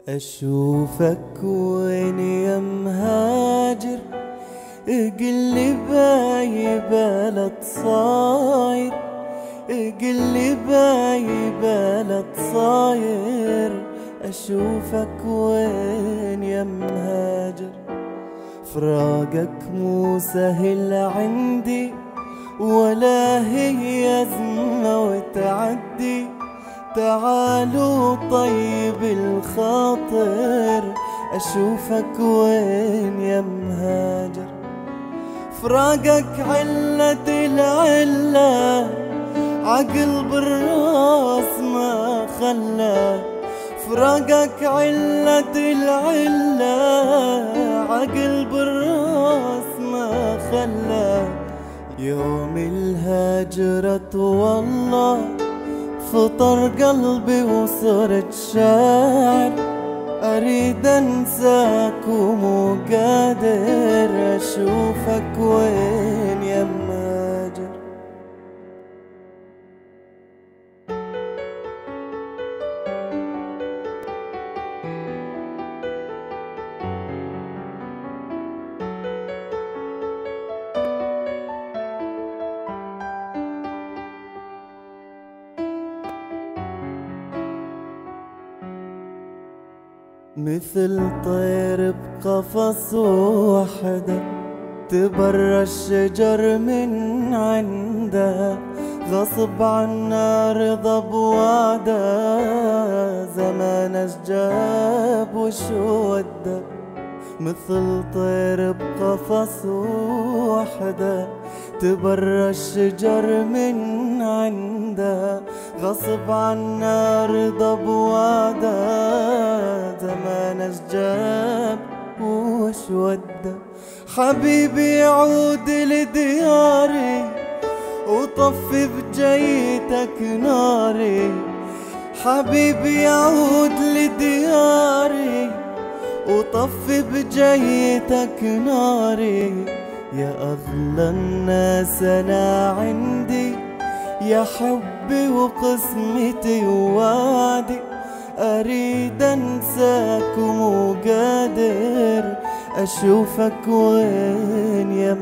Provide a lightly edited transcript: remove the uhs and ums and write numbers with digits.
أشوفك وين يا مهاجر، قلي باي بلد صاير، قلي باي بلد صاير. أشوفك وين يا مهاجر، فراقك مو سهل عندي ولا هي أزمة وتعدي. تعالوا طيب الخاطر، أشوفك وين يا مهاجر. فراقك علة العلة، عقل بالراس ما خلى. فراقك علة العلة، عقل بالراس ما خلى. يوم الهجرة والله فطر قلبي وصرت شاعر. أريد أنساك ومو قادر، أشوفك وين يا مهاجر. مثل طير بقفص وحده، تبرى الشجر من عنده. غصب عنا رضا بوعده، زمان جاب وشوده. مثل طير بقفص وحده، تبرى الشجر من عنده. غصب عنا رضا بوعده، زمان جاب وشوده. حبيبي يعود لدياري وطفي بجيتك ناري. حبيبي يعود لدياري وطفي بجيتك ناري. يا أغلى الناس أنا عندي، يا حبي وقسمتي ووعدي. أريد أنساك ومو قادر، أشوفك وين يا